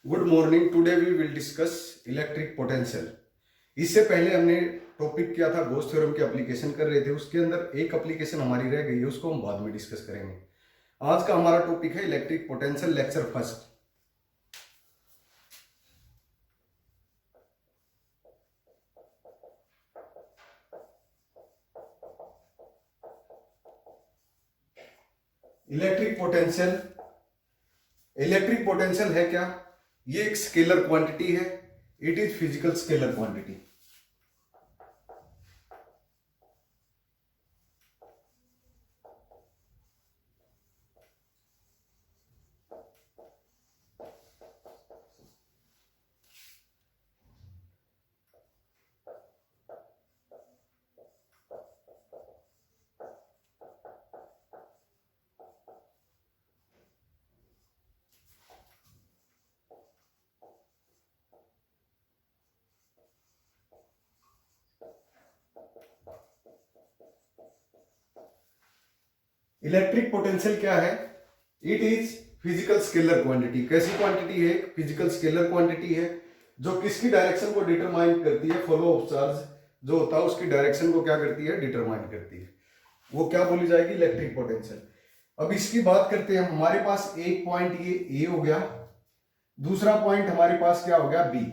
Good morning. Today we will discuss electric potential. इससे पहले हमने टॉपिक किया था गॉस थ्योरम की एप्लीकेशन कर रहे थे। उसके अंदर एक एप्लीकेशन हमारी रह गई है, उसको हम बाद में डिस्कस करेंगे। आज का हमारा टॉपिक है electric potential, lecture first. Electric potential, electric potential है क्या? ये एक स्केलर क्वांटिटी है। It is physical scalar quantity. Electric potential क्या है? It is physical scalar quantity. कैसी क्वांटिटी है? फिजिकल स्केलर क्वांटिटी है जो किसकी डायरेक्शन को डिटरमाइन करती है? फ्लो ऑफ चार्ज जो होता है उसकी डायरेक्शन को क्या करती है? डिटरमाइन करती है। वो क्या बोली जाएगी? Electric potential. अब इसकी बात करते हैं। हमारे पास एक पॉइंट ये ए हो गया, दूसरा पॉइंट हमारे पास क्या हो गया? बी।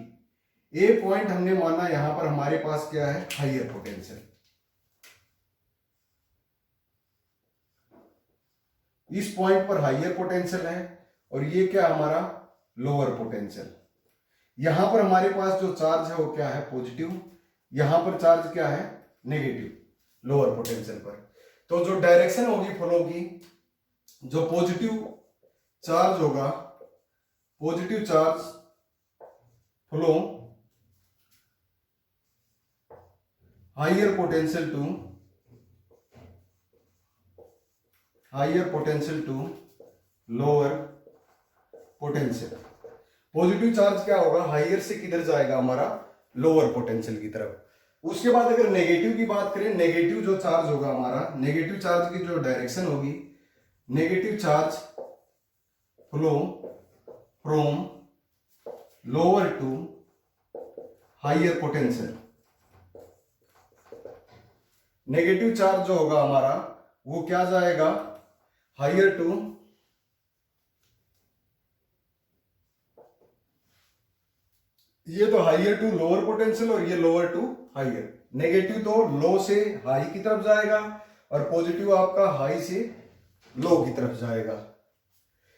ए पॉइंट हमने माना यहां पर हमारे पास क्या है? Higher potential. इस पॉइंट पर हायर पोटेंशियल है और ये क्या हमारा? Lower potential. यहां पर हमारे पास जो चार्ज है वो क्या है? पॉजिटिव। यहां पर चार्ज क्या है? नेगेटिव, लोअर पोटेंशियल पर। तो जो डायरेक्शन होगी फ्लो की, जो पॉजिटिव चार्ज होगा, positive charge flow higher potential to lower potential. Positive charge क्या होगा? हायर से किधर जाएगा? हमारा लोअर पोटेंशियल की तरफ। उसके बाद अगर नेगेटिव की बात करें, नेगेटिव जो चार्ज होगा हमारा, नेगेटिव चार्ज की जो डायरेक्शन होगी, negative charge flow from lower to higher potential. Negative charge जो होगा हमारा वो क्या जाएगा? हायर टू ये तो हायर टू लोअर पोटेंशियल और ये लोअर टू हायर। नेगेटिव तो लो से हाई की तरफ जाएगा और पॉजिटिव आपका हाई से लो की तरफ जाएगा।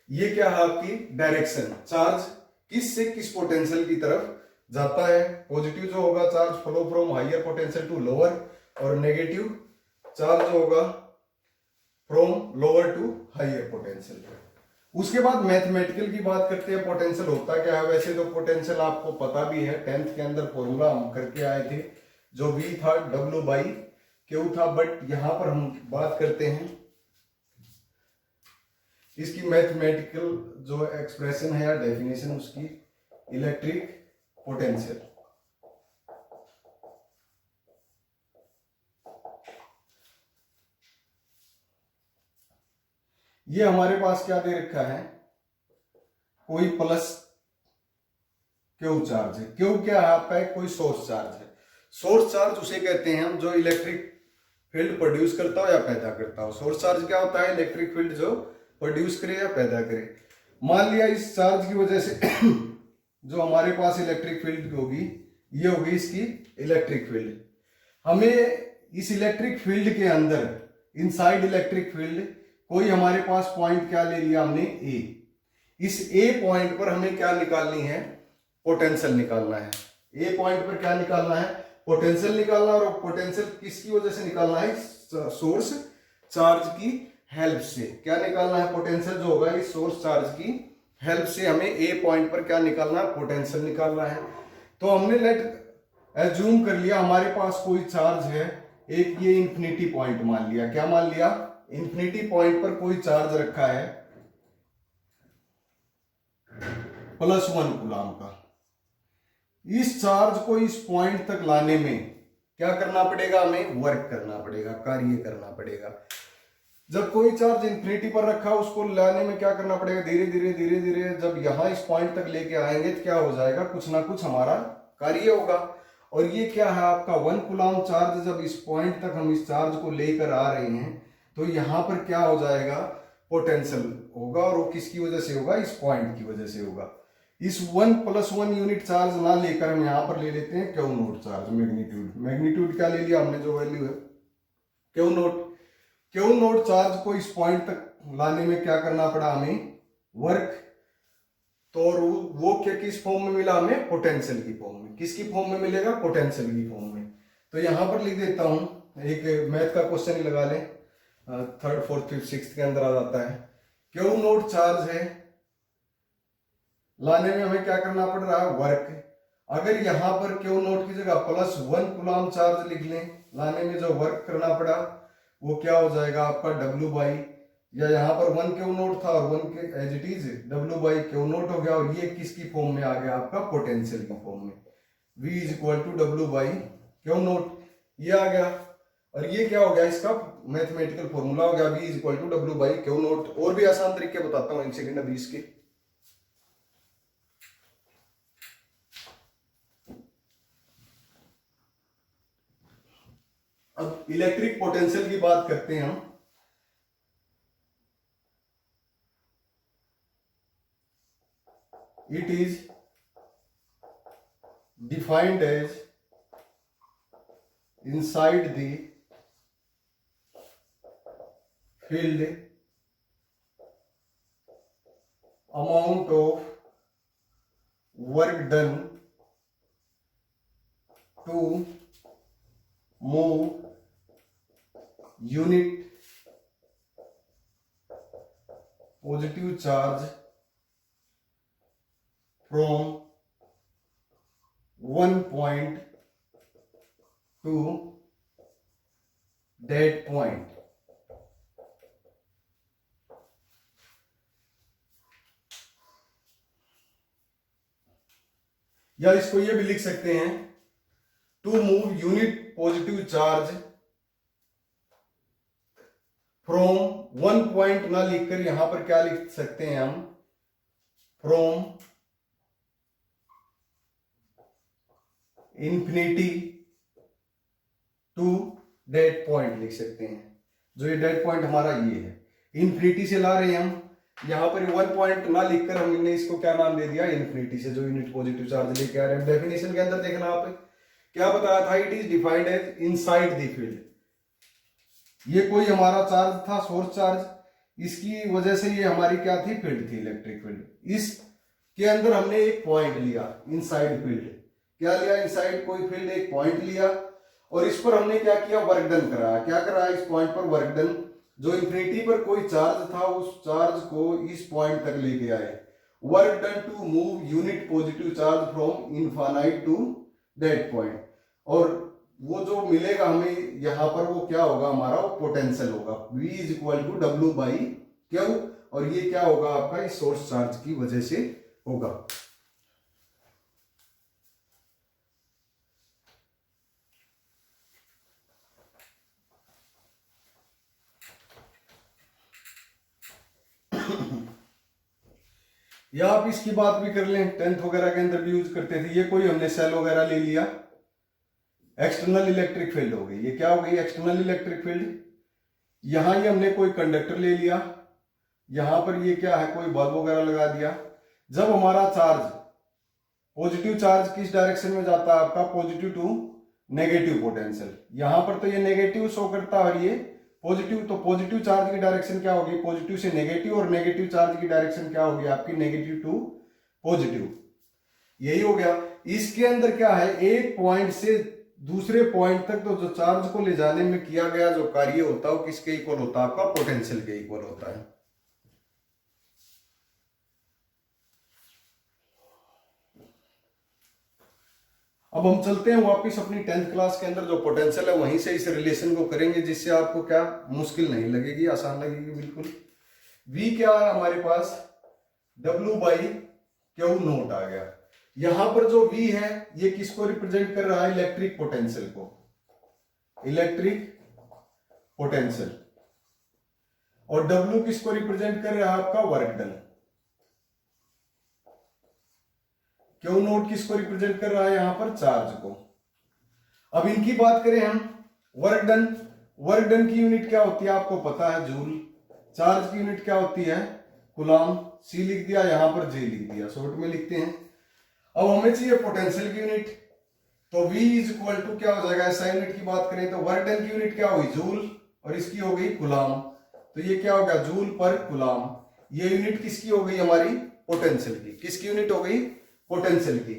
ये क्या है? आपकी डायरेक्शन। चार्ज किस से किस पोटेंशियल की तरफ जाता है? पॉजिटिव जो होगा charge flow from higher potential to lower, और नेगेटिव चार्ज जो होगा from lower to higher potential. उसके बाद मैथमेटिकल की बात करते हैं। पोटेंशियल होता क्या है? वैसे तो पोटेंशियल आपको पता भी है, 10th के अंदर फॉर्मूला हम करके आए थे, जो V था W बाई Q था। बट यहां पर हम बात करते हैं इसकी मैथमेटिकल जो एक्सप्रेशन है या डेफिनेशन उसकी, इलेक्ट्रिक पोटेंशियल। ये हमारे पास क्या दे रखा है? कोई प्लस क्यू चार्ज है। क्यू क्या है आपका? एक कोई सोर्स चार्ज है। सोर्स चार्ज उसे कहते हैं हम जो इलेक्ट्रिक फील्ड प्रोड्यूस करता हो या पैदा करता हो। सोर्स चार्ज क्या होता है? इलेक्ट्रिक फील्ड जो प्रोड्यूस करे या पैदा करे। मान लिया इस चार्ज की वजह से जो हमारे पास इलेक्ट्रिक फील्ड होगी, ये होगी इसकी इलेक्ट्रिक फील्ड। हमें इस इलेक्ट्रिक फील्ड के अंदर, इनसाइड इलेक्ट्रिक फील्ड, कोई हमारे पास पॉइंट क्या ले लिया हमने? ए। इस ए पॉइंट पर हमें क्या निकालनी है? पोटेंशियल निकालना है। ए पॉइंट पर क्या निकालना है? पोटेंशियल निकालना। और पोटेंशियल किसकी वजह से निकालना है? सोर्स चार्ज की हेल्प से। क्या निकालना है? पोटेंशियल जो होगा इस सोर्स चार्ज की हेल्प से हमें ए पॉइंट पर क्या निकालना है? पोटेंशियल निकालना है। तो हमने लेट एज्यूम कर लिया हमारे पास कोई चार्ज है, एक ये इंफिनिटी पॉइंट मान लिया। क्या मान लिया? इंफिनिटी पॉइंट पर कोई चार्ज रखा है +1 कूलम का। इस चार्ज को इस पॉइंट तक लाने में क्या करना पड़ेगा? हमें वर्क करना पड़ेगा, कार्य करना पड़ेगा। जब कोई चार्ज इंफिनिटी पर रखा उसको लाने में क्या करना पड़ेगा, धीरे धीरे धीरे धीरे जब यहां इस पॉइंट तक लेके आएंगे तो क्या हो जाएगा, कुछ ना कुछ हमारा कार्य होगा। और ये क्या है आपका 1 कूलम्ब चार्ज, जब इस पॉइंट तक हम इस चार्ज को लेकर आ रहे हैं तो यहां पर क्या हो जाएगा, पोटेंशियल होगा। और वो किसकी वजह से होगा, इस पॉइंट की वजह से होगा। इस 1 + 1 यूनिट चार्ज ना लेकर हम यहां पर ले लेते हैं Q note charge, magnitude. Magnitude क्या ले लिया हमने, जो वैल्यू है Q note. Q note charge को इस पॉइंट तक लाने में क्या करना पड़ा हमें, वर्क। तो वो क्या किस फॉर्म में मिला हमें, पोटेंशियल की फॉर्म में। किसकी फॉर्म में मिलेगा, पोटेंशियल की फॉर्म में। तो यहां पर लिख देता हूं, एक मैथ का क्वेश्चन ही लगा लें, 3rd 4th 5th 6th के अंदर आ जाता है। क्यू नोट चार्ज है, लाने में हमें क्या करना पड़ रहा है, वर्क। अगर यहां पर क्यू नोट की जगह +1 कूलम्ब चार्ज लिख लें, लाने में जो वर्क करना पड़ा वो क्या हो जाएगा आपका W/, या यहाँ पर 1 क्यू नोट था और 1 के एज इट इज W/क्यू नोट हो गया। और ये किसकी फॉर्म में आ गया आपका, पोटेंशियल की फॉर्म में, V = W/क्यू नोट, ये आ गया। और ये क्या हो गया, इसका मैथमेटिकल फॉर्मूला हो गया, V = W/क्यू नोट। और भी आसान तरीके बताता हूं 1 सेकेंड अभी इसके। अब इलेक्ट्रिक पोटेंशियल की बात करते हैं हम। It is defined as inside the field amount of work done to move unit positive charge from one point to that point। या इसको ये भी लिख सकते हैं, to move unit positive charge from 1 point ना लिखकर यहां पर क्या लिख सकते हैं हम, from infinity to that point लिख सकते हैं। जो ये डेड पॉइंट हमारा ये है, इंफिनिटी से ला रहे हैं हम, यहां पर 1 पॉइंट ना लिखकर हमने इसको क्या नाम दे दिया, इंफिनिटी से जो यूनिट पॉजिटिव चार्ज लेके आ रहे हैं। डेफिनेशन के अंदर देखना आप क्या बताया था, it is defined as inside the field. ये कोई हमारा चार्ज था, सोर्स चार्ज, इसकी वजह से ये हमारी क्या थी, फील्ड थी, इलेक्ट्रिक फील्ड। इसके अंदर हमने एक पॉइंट लिया, इनसाइड फील्ड। क्या लिया, इनसाइड कोई फील्ड, एक पॉइंट लिया, और इस पर हमने क्या किया, वर्क डन कराया। क्या कराया, इस पॉइंट पर वर्क डन। जो इंफिनिटी पर कोई चार्ज था उस चार्ज को इस पॉइंट तक लेके आए। Work done to move unit positive charge from infinite to that point. और वो जो मिलेगा हमें यहां पर वो क्या होगा, हमारा वो पोटेंशियल होगा, V = W/Q। और ये क्या होगा आपका, इस सोर्स चार्ज की वजह से होगा। या आप इसकी बात भी कर लें, 10th वगैरह के अंदर भी यूज करते थे। ये कोई हमने सेल वगैरह ले लिया, एक्सटर्नल इलेक्ट्रिक फील्ड हो गई। ये क्या हो गई, एक्सटर्नल इलेक्ट्रिक फील्ड। यहां ये हमने कोई कंडक्टर ले लिया, यहां पर ये क्या है, कोई बल्ब वगैरह लगा दिया। जब हमारा चार्ज, पॉजिटिव चार्ज किस डायरेक्शन में जाता है आपका, पॉजिटिव टू नेगेटिव पोटेंशियल। यहां पर तो ये नेगेटिव शो करता है और ये पॉजिटिव। तो पॉजिटिव चार्ज की डायरेक्शन क्या होगी, पॉजिटिव से नेगेटिव, और नेगेटिव चार्ज की डायरेक्शन क्या होगी आपकी, नेगेटिव टू पॉजिटिव। यही हो गया। इसके अंदर क्या है, एक पॉइंट से दूसरे पॉइंट तक तो जो चार्ज को ले जाने में किया गया जो कार्य होता है वो किसके इक्वल होता है, आपका पोटेंशियल के इक्वल होता है। अब हम चलते हैं वापस अपनी 10th क्लास के अंदर, जो पोटेंशियल है वहीं से इस रिलेशन को करेंगे, जिससे आपको क्या मुश्किल नहीं लगेगी, आसान लगेगी बिल्कुल। V क्या है हमारे पास, W/Q नोट आ गया। यहां पर जो V है ये किसको रिप्रेजेंट कर रहा है, इलेक्ट्रिक पोटेंशियल को, इलेक्ट्रिक पोटेंशियल। और W किसको रिप्रेजेंट कर रहा है आपका वर्क डन। क्यू नोट किसको रिप्रेजेंट कर रहा है यहां पर चार्ज को। अब इनकी बात करें हम वर्क डन, वर्क डन की यूनिट क्या होती है आपको पता है जूल, चार्ज की यूनिट क्या होती है कूलाम, सी लिख दिया यहां पर जे लिख दिया, शॉर्ट में लिखते हैं। अब हमें चाहिए पोटेंशियल की यूनिट, तो V इज इक्वल टू क्या हो जाएगा, ऐसा यूनिट की बात करें तो वर्क डन की यूनिट क्या हुई जूल और इसकी हो गई कूलाम, तो ये क्या हो गया जूल पर कूलाम। ये यूनिट किसकी हो गई हमारी पोटेंशियल की, किसकी यूनिट हो गई पोटेंशियल की।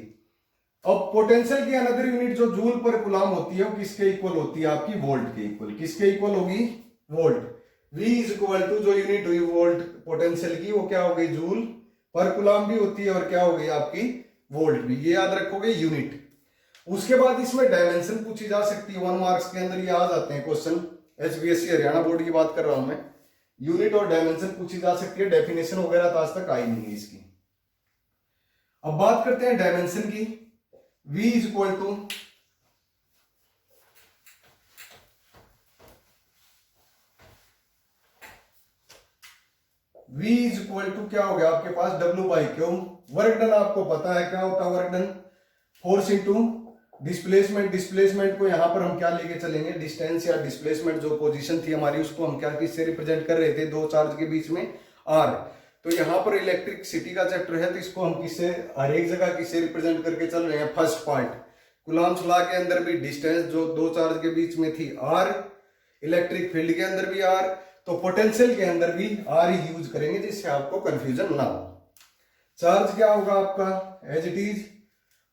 अब पोटेंशियल की अनदर यूनिट जो जूल पर कूलाम होती है वो किसके इक्वल होती है आपकी वोल्ट के इक्वल, किसके इक्वल होगी volt. V is equal to जो यूनिट हुई वोल्ट पोटेंशियल की वो क्या हो गई जूल पर कूलाम भी होती है और क्या हो गई आपकी वोल्ट भी, ये याद रखोगे यूनिट। उसके बाद इसमें डायमेंशन पूछी जा सकती है, 1 मार्क्स के अंदर ये आ जाते हैं क्वेश्चन, HBSC हरियाणा बोर्ड की बात कर रहा हूं मैं। यूनिट और डायमेंशन पूछी जा सकती है, डेफिनेशन वगैरह तो आज तक आई नहीं है इसकी। अब बात करते हैं डायमेंशन की। V इज इक्वल टू क्या हो गया आपके पास W by Q. Work done आपको पता है क्या होता है work done, force into displacement. Displacement को यहां पर हम क्या लेके चलेंगे, डिस्टेंस या डिस्प्लेसमेंट जो पोजीशन थी हमारी उसको हम क्या किससे रिप्रेजेंट कर रहे थे, दो चार्ज के बीच में R। तो यहां पर इलेक्ट्रिसिटी का चैप्टर है तो इसको हम किससे हर एक जगह किससे रिप्रेजेंट करके चल रहे हैं, फर्स्ट पार्ट कूलॉम्स लॉ के अंदर भी डिस्टेंस जो दो चार्ज के बीच में थी R, इलेक्ट्रिक फील्ड के अंदर भी R, तो पोटेंशियल के अंदर भी R ही यूज करेंगे जिससे आपको कंफ्यूजन ना हो। चार्ज क्या होगा आपका एज इट इज।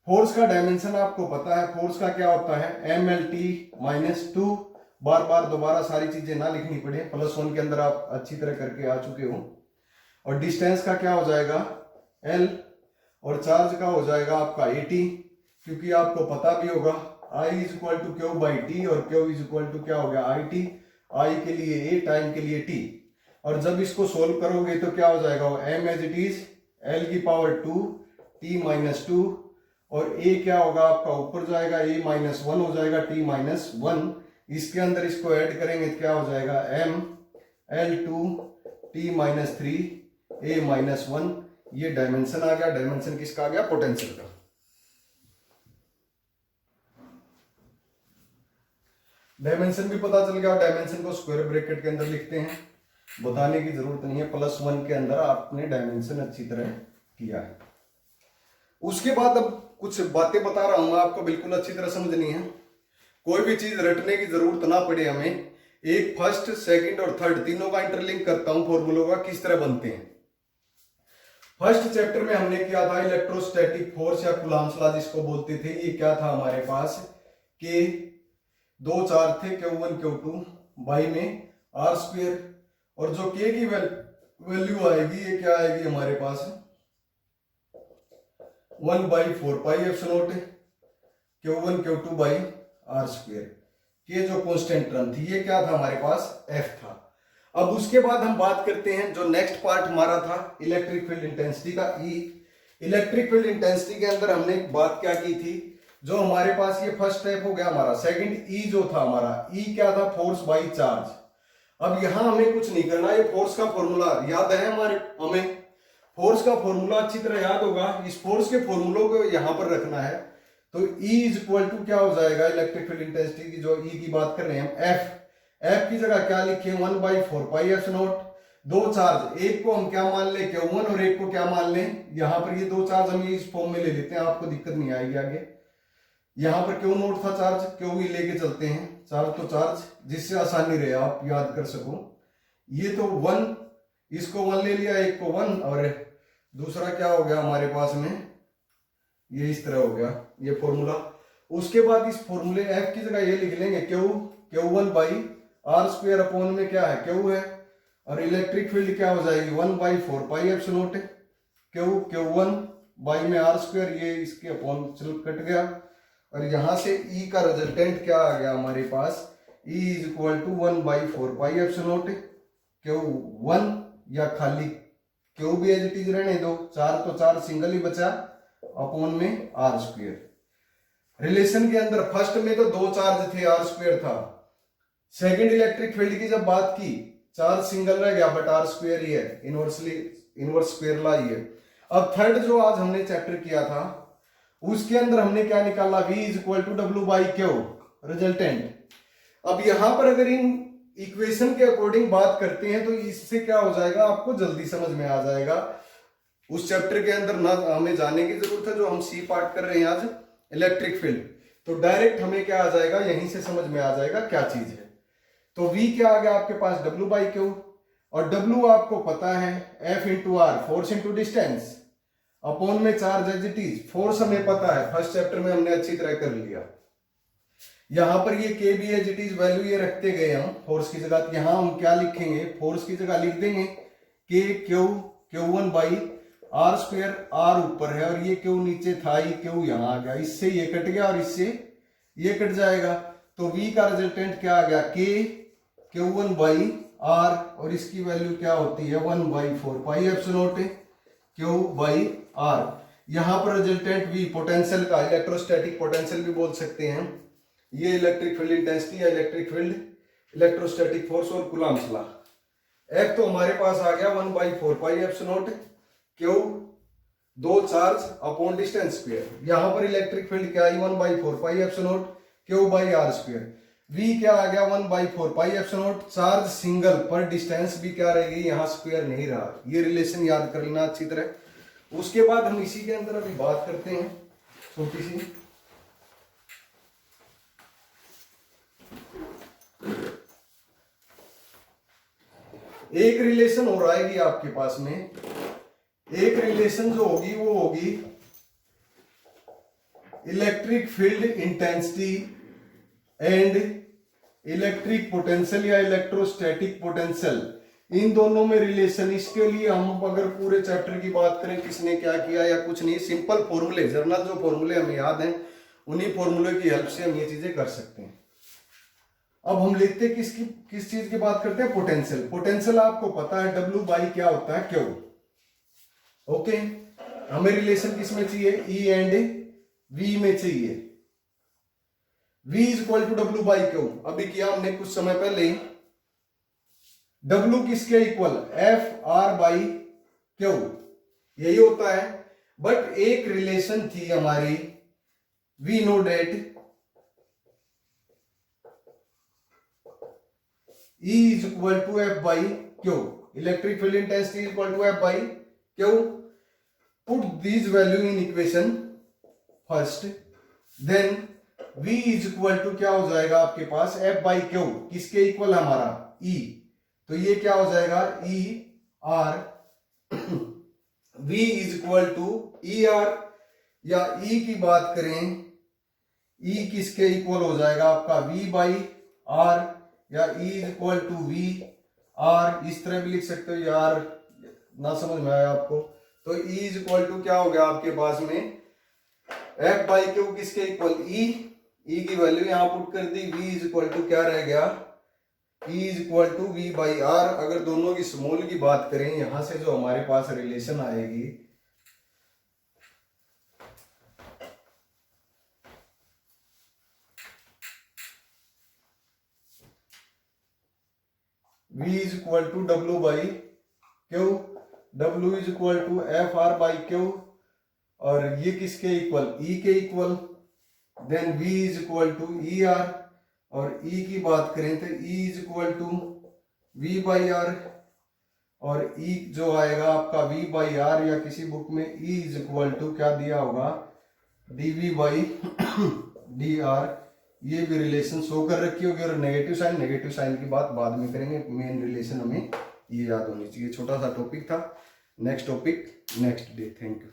फोर्स का डायमेंशन आपको पता है, फोर्स का क्या होता है MLT-2। बार बार दोबारा सारी चीजें ना लिखनी पड़े, +1 के अंदर आप अच्छी तरह करके आ चुके हो। और डिस्टेंस का क्या हो जाएगा L, और चार्ज का हो जाएगा आपका AT, क्योंकि आपको पता भी होगा I is equal to Q by T और Q इज इक्वल टू क्या हो गया IT, I के लिए A, टाइम के लिए T। और जब इसको सोल्व करोगे तो क्या हो जाएगा M as it is L की पावर 2 T-2 और A क्या होगा आपका ऊपर जाएगा A-1 हो जाएगा T-1। इसके अंदर इसको ऐड करेंगे तो क्या हो जाएगा M L2 T-3 A-1। ये डायमेंशन आ गया, डायमेंशन किसका आ गया पोटेंशियल का। डायमेंशन भी पता चल गया, डायमेंशन को स्क्वायर ब्रैकेट के अंदर लिखते हैं, बताने की जरूरत नहीं है, +1 के अंदर आपने डायमेंशन अच्छी तरह किया है। उसके बाद अब कुछ बातें बता रहा हूं मैं आपको, बिल्कुल अच्छी तरह समझनी है, कोई भी चीज रटने की जरूरत ना पड़े हमें। एक फर्स्ट सेकंड और थर्ड तीनों का इंटरलिंक करता हूं, फॉर्मूलों का किस तरह बनते हैं। फर्स्ट चैप्टर में हमने किया था इलेक्ट्रोस्टैटिक फोर्स या कूलॉम्स लॉ जिसको बोलते थे। ये क्या था हमारे पास कि दो चार्ज थे Q1 Q2 बाई में R², और जो K की वैल्यू आएगी ये क्या आएगी हमारे पास 1/4πε0 Q1 Q2 by R²। K जो कांस्टेंट टर्म थी ये क्या था हमारे पास F था। अब उसके बाद हम बात करते हैं जो नेक्स्ट पार्ट हमारा था इलेक्ट्रिक फील्ड इंटेंसिटी का E। इलेक्ट्रिक फील्ड इंटेंसिटी के अंदर हमने बात क्या की थी, जो हमारे पास ये फर्स्ट स्टेप हो गया हमारा, सेकंड E जो था हमारा, E क्या था फोर्स बाई चार्ज। अब यहां हमें कुछ नहीं करना, ये फोर्स का फॉर्मूला याद है हमें फोर्स का फॉर्मूला अच्छी तरह याद होगा, इस फोर्स के फॉर्मूलों को यहां पर रखना है। तो E इज इक्वल टू क्या हो जाएगा इलेक्ट्रिक फील्ड इंटेंसिटी की जो E की बात कर रहे हैं हम F की जगह क्या लिखे 1/4πε0। दो चार्ज, एक को हम क्या मान ले Q1 और एक को क्या मान ले, यहां पर ये दो चार्ज हम इस फॉर्म में ले लेते हैं, आपको दिक्कत नहीं आएगी आगे। यहां पर Q नोट था चार्ज, Q भी लेके चलते हैं चार्ज, तो चार्ज जिससे आसानी रहे आप याद कर सको। ये तो 1, इसको 1 ले लिया, एक को 1, और दूसरा क्या हो गया हमारे पास में ये इस तरह हो गया ये फॉर्मूला। उसके बाद इस फॉर्मूले F की जगह ये लिख लेंगे Q1 बाई R² अपॉन में क्या है Q है, और इलेक्ट्रिक फील्ड क्या हो जाएगी 1/4πε0 Q1 बाई में R², ये इसके अपॉन चल कट गया, और यहां से E का रिजल्टेंट क्या आ गया हमारे पास E is equal to 1/4πε0 Q1, या खाली Q भी एज इट इज रहने दो, चार तो चार सिंगल ही बचा अपॉन में R²। रिलेशन के अंदर फर्स्ट में तो दो चार्ज थे R² था, सेकंड इलेक्ट्रिक फील्ड की जब बात की चार्ज सिंगल रह गया बट आर स्क्वायर ही है, इनवर्स स्क्वायर ला ही है। अब थर्ड जो आज हमने चैप्टर किया था उसके अंदर हमने क्या निकाला, V is equal to W by Q resultant. अब यहां पर अगर इन इक्वेशन के अकॉर्डिंग बात करते हैं तो इससे क्या हो जाएगा, आपको जल्दी समझ में आ जाएगा। उस चैप्टर के अंदर ना हमें जाने की जरूरत है, जो हम सी पार्ट कर रहे हैं आज इलेक्ट्रिक फील्ड, तो डायरेक्ट हमें क्या आ जाएगा, यहीं से समझ में आ जाएगा क्या चीज है। तो V क्या आ गया आपके पास, W बाई क्यू, और W आपको पता है F into R, force into distance, upon में charge as it is. Force हमें पता है, फर्स्ट चैप्टर में हमने अच्छी तरह कर लिया। यहां पर ये K B as it is value ये रखते गए हम फोर्स की जगह, यहां हम क्या लिखेंगे, फोर्स की जगह लिख देंगे के Q1 by R square, are ऊपर है और ये क्यू नीचे था, ये क्यू यहां आ गया, इससे ये कट गया और इससे ये कट जाएगा। तो V का रिजल्टेंट क्या आ गया, के Q1 बाई आर, और इसकी वैल्यू क्या होती है 1/4 pi epsilon Q by R. यहां पर रिजल्टेंट V पोटेंशियल का, इलेक्ट्रोस्टैटिक पोटेंशियल भी बोल सकते हैं, ये इलेक्ट्रिक फील्ड इंटेंसिटी या इलेक्ट्रिक फील्ड, इलेक्ट्रोस्टैटिक फोर्स और कूलम्ब्स लॉ। F तो हमारे पास आ गया 1/4 पाई एप्सिलॉन क्यू, दो चार्ज अपॉन डिस्टेंस स्क्वायर। यहां पर इलेक्ट्रिक फील्ड क्या है 1/4 pi epsilon Q by R square. V क्या आ गया 1/4 पाई एप्सिलॉन, चार्ज सिंगल पर डिस्टेंस भी क्या रहेगी, यहां स्क्वायर नहीं रहा। ये रिलेशन याद कर लेना अच्छी तरह। उसके बाद हम इसी के अंदर अभी बात करते हैं छोटी सी, एक रिलेशन हो रहा है आपके पास में, एक रिलेशन जो होगी वो होगी electric field intensity and electric potential या इलेक्ट्रोस्टैटिक पोटेंशियल, इन दोनों में रिलेशन। इसके लिए हम अगर पूरे चैप्टर की बात करें किसने क्या किया या कुछ नहीं, सिंपल फॉर्मूले, जर्नल जो फॉर्मूले हमें याद हैं उन्हीं फॉर्मूले की हेल्प से हम ये चीजें कर सकते हैं। अब हम लिखते किस चीज की बात करते हैं, पोटेंशियल। पोटेंशियल आपको पता है W बाई क्या होता है, क्यू। ओके, हमें रिलेशन किस में चाहिए, E एंड V में चाहिए। V is equal to W by Q, अभी किया हमने कुछ समय पहले। W किसके equal, F R by Q, यही होता है। बट एक रिलेशन थी हमारी, we know that E is equal to F by Q, electric field intensity is equal to F by Q. Put these value in equation first, then V is equal to क्या हो जाएगा आपके पास, F by Q, किसके equal हमारा E, तो ये क्या हो जाएगा E R, V is equal to E R, या E की बात करें, E किसके इक्वल हो जाएगा आपका V by R, या E is equal to V R, इस तरह भी लिख सकते हो यार, ना समझ में आया आपको, तो E इज इक्वल टू क्या हो गया आपके पास में F बाई क्यू, किसके इक्वल E की वैल्यू यहां पुट कर दी, V इज इक्वल टू क्या रह गया, E is equal to V by R। अगर दोनों की स्मॉल की बात करें, यहां से जो हमारे पास रिलेशन आएगी, V is equal to W by Q, W is equal to F R by Q, और ये किसके इक्वल, E के equal, then V is equal to E R, और E की बात करें तो E is equal to V by R, और E जो आएगा आपका V बाई R, या किसी बुक में E इज इक्वल टू क्या दिया होगा, dV बाई dr। ये भी रिलेशन शो कर रखी होगी, और नेगेटिव साइन की बात बाद में करेंगे, मेन रिलेशन हमें ये याद होनी चाहिए। छोटा सा टॉपिक था, next topic next day. Thank you.